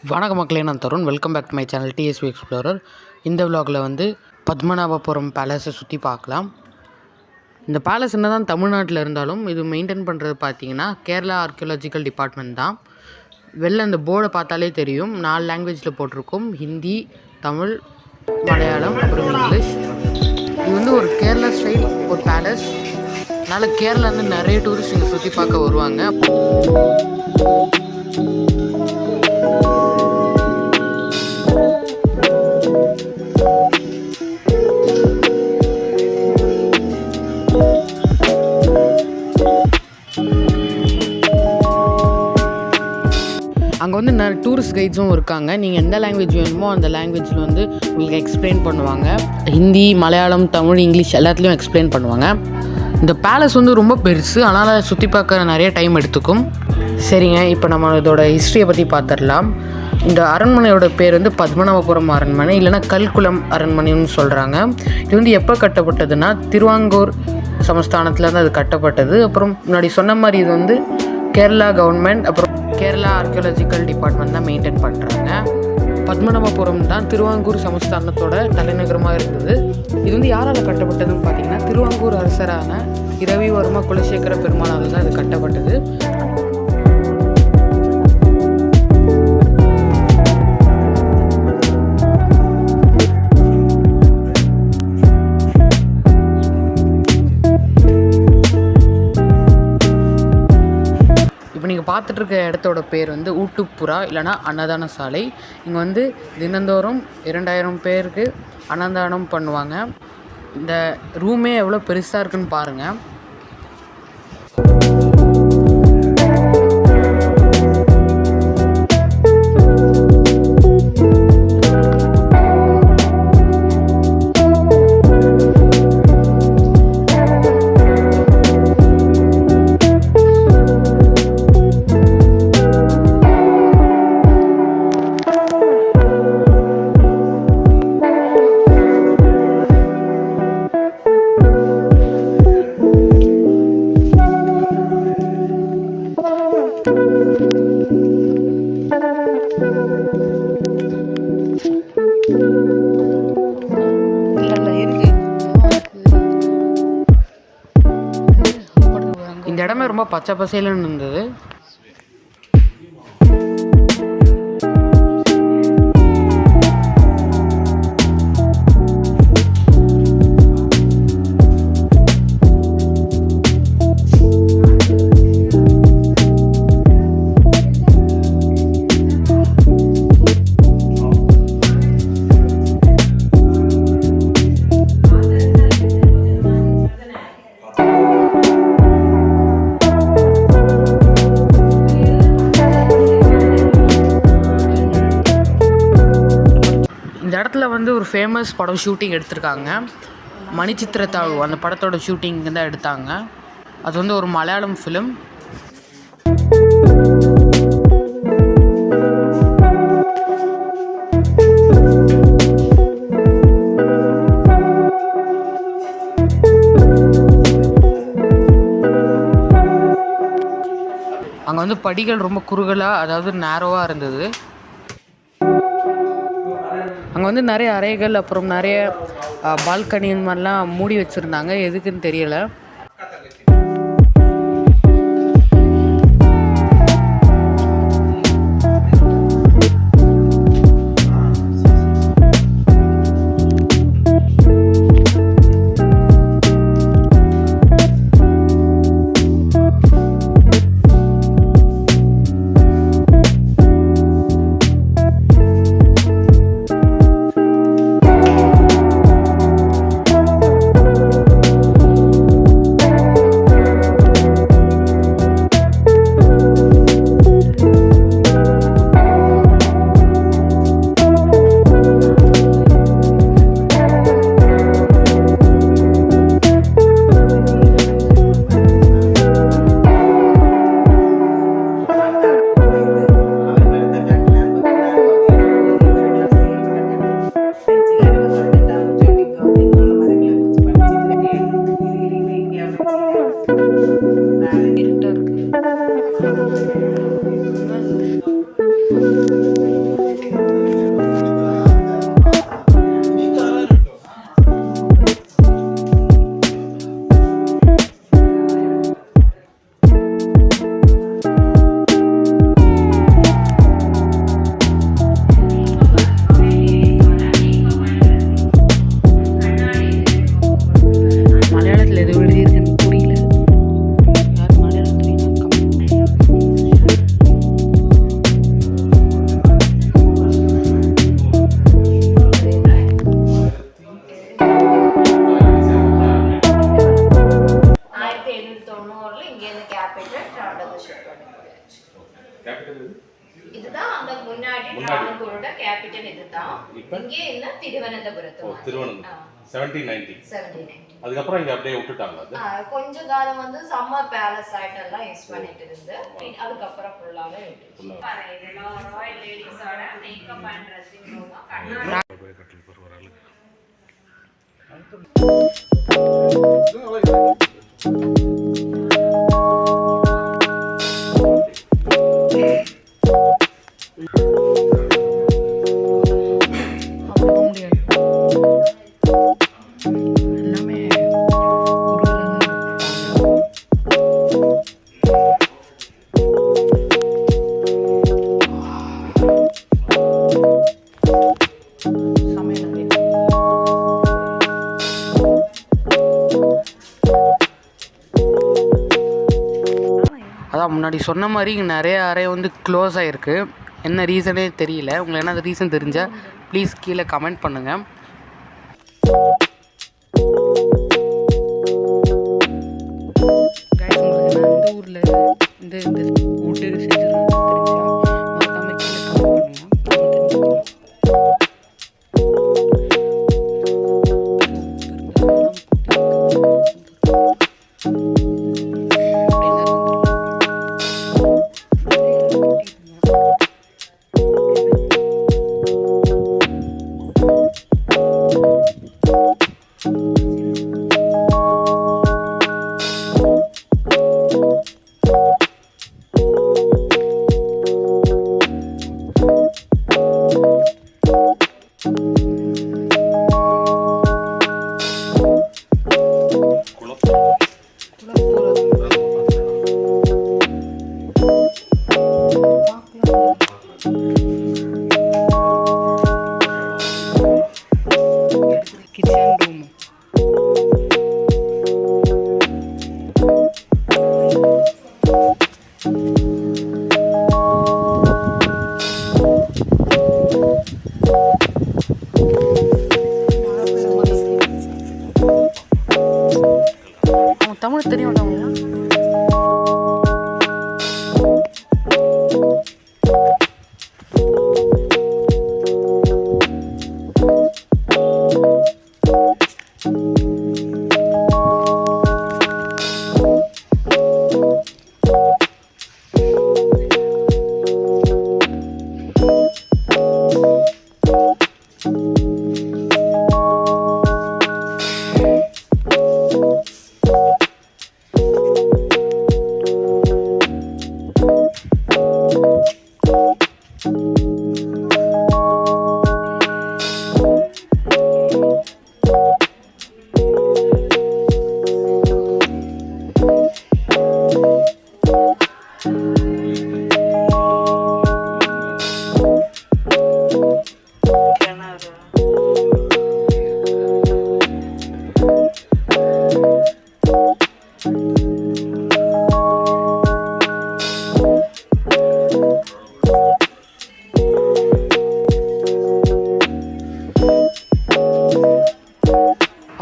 வணக்க மக்களே, நான் Tarun. Welcome back to my channel TSV explorer. இந்த விலாகில் பத்மநாபபுரம் பேலஸை சுற்றி பார்க்கலாம். இந்த பேலஸ் என்ன தான் தமிழ்நாட்டில் இருந்தாலும் இது மெயின்டைன் பண்ணுறது பார்த்திங்கன்னா கேரளா ஆர்கியாலஜிக்கல் டிபார்ட்மெண்ட் தான். வெளில அந்த போர்டை பார்த்தாலே தெரியும், 4 லாங்குவேஜில் போட்டிருக்கும்: ஹிந்தி, தமிழ், மலையாளம், அப்புறம் இங்கிலீஷ். இது ஒரு கேரளா ஸ்டைல் ஒரு பேலஸ். அதனால் கேரளாலேருந்து நிறைய டூரிஸ்ட் இங்கே சுற்றி பார்க்க வருவாங்க. அங்கே டூரிஸ்ட் கைட்ஸும் இருக்காங்க. நீங்கள் எந்த லாங்குவேஜ் வேணுமோ அந்த லாங்குவேஜில் உங்களுக்கு எக்ஸ்பிளைன் பண்ணுவாங்க. ஹிந்தி, மலையாளம், தமிழ், இங்கிலீஷ் எல்லாத்துலேயும் எக்ஸ்பிளைன் பண்ணுவாங்க. இந்த பேலஸ் ரொம்ப பெருசு, அதனால் சுற்றி பார்க்க நிறைய டைம் எடுத்துக்கும். சரிங்க, இப்போ நம்ம இதோட ஹிஸ்ட்ரியை பற்றி பார்த்துடலாம். இந்த அரண்மனையோட பேர் பத்மநாபபுரம் அரண்மனை, இல்லைனா கல்குளம் அரண்மனைன்னு சொல்கிறாங்க. இது எப்போ கட்டப்பட்டதுன்னா திருவாங்கூர் சமஸ்தானத்தில் தான் அது கட்டப்பட்டது. அப்புறம் முன்னாடி சொன்ன மாதிரி இது கேரளா கவர்மெண்ட் அப்புறம் கேரளா ஆர்கியாலஜிக்கல் டிபார்ட்மெண்ட் தான் மெயின்டைன் பண்ணுறாங்க. பத்மநாபபுரம் தான் திருவாங்கூர் சமஸ்தானத்தோட தலைநகரமாக இருந்தது. இது யாரால் கட்டப்பட்டதுன்னு பார்த்தீங்கன்னா திருவாங்கூர் அரசரான இரவிவர்ம குலசேகர பெருமாளால் தான் இது கட்டப்பட்டது. நீங்கள் பார்த்துட்ருக்க இடத்தோட பேர் ஊட்டுப்புறா, இல்லைனா அன்னதான சாலை. இங்கே தினந்தோறும் 2000 பேருக்கு அன்னதானம் பண்ணுவாங்க. இந்த ரூமே எவ்வளோ பெருசாக இருக்குன்னு பாருங்கள். இந்த இடமே ரொம்ப பச்சை பசேலுன்னு இருந்தது. இந்த இடத்துல ஒரு ஃபேமஸ் படம் ஷூட்டிங் எடுத்திருக்காங்க. மணிச்சித்திரத்தாழ், அந்த படத்தோட ஷூட்டிங் இங்கே தான் எடுத்தாங்க. அது ஒரு மலையாளம் ஃபிலிம். அங்கே படிகள் ரொம்ப குறுகலாக, அதாவது நேரோவாக இருந்தது. அங்கே நிறைய அறைகள், அப்புறம் நிறைய பால்கனி இந்த மாதிரிலாம் மூடி வச்சுருந்தாங்க. எதுக்குன்னு தெரியலை. முன்னாடி ராமன்பூரோட கேபிட்டல் இதுதான். இங்க என்ன திருவனந்தபுரத்து. திருவனந்தபுரம் 1790. 1790. அதுக்கப்புறம் இங்க அப்படியே விட்டுட்டாங்க. அது கொஞ்ச காலம் வந்து சம்மர் பேலஸ் ஆயிட்டெல்லாம் யூஸ் பண்ணிட்டு இருந்து அதுக்கப்புறம் ஃபுல்லாவே விட்டுச்சு. இதெல்லாம் ராயல் லேடிஸோட மேக்கப் அண்ட் ட்ரெஸ்ஸிங் ரூம். அதான் முன்னாடி சொன்ன மாதிரி இங்கே நிறைய அறை வந்து க்ளோஸ் ஆகிருக்கு. என்ன ரீசனே தெரியல. உங்களுக்கு என்ன ரீசன் தெரிஞ்சால் ப்ளீஸ் கீழே கமெண்ட் பண்ணுங்கள். உங்களுக்கு இந்த ஊரில் இந்த வுட்டு செஞ்சுருந்தா மறக்காமல் கீழே கமெண்ட் பண்ணுங்கள். தமிழ் தெரியும்.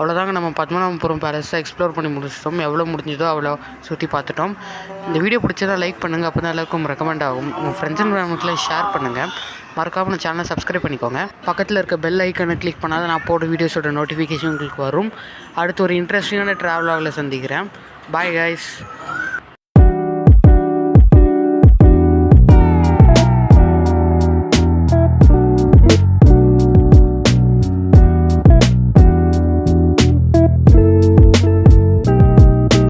அவ்வளோதாங்க. நம்ம பத்மநாபபுரம் பேலஸை எக்ஸ்ப்ளோர் பண்ணி முடிச்சிட்டோம். எவ்வளோ முடிஞ்சதோ அவ்வளோ சுற்றி பார்த்துட்டோம். இந்த வீடியோ பிடிச்சதா லைக் பண்ணுங்கள். அப்போ தான் எல்லாருக்கும் ரெக்கமெண்ட் ஆகும். உங்கள் ஃப்ரெண்ட்ஸ் அண்ட் ஃபேமிலிக்குலாம் ஷேர் பண்ணுங்கள். மறக்காமல் நம்ம சேனலை சப்ஸ்கிரைப் பண்ணிக்கோங்க. பக்கத்தில் இருக்க பெல் ஐக்கனை கிளிக் பண்ணால் நான் போட்ட வீடியோஸோட நோட்டிஃபிகேஷன் உங்களுக்கு வரும். அடுத்து ஒரு இன்ட்ரெஸ்டிங்கான ட்ராவலாகில் சந்திக்கிறேன். Bye guys.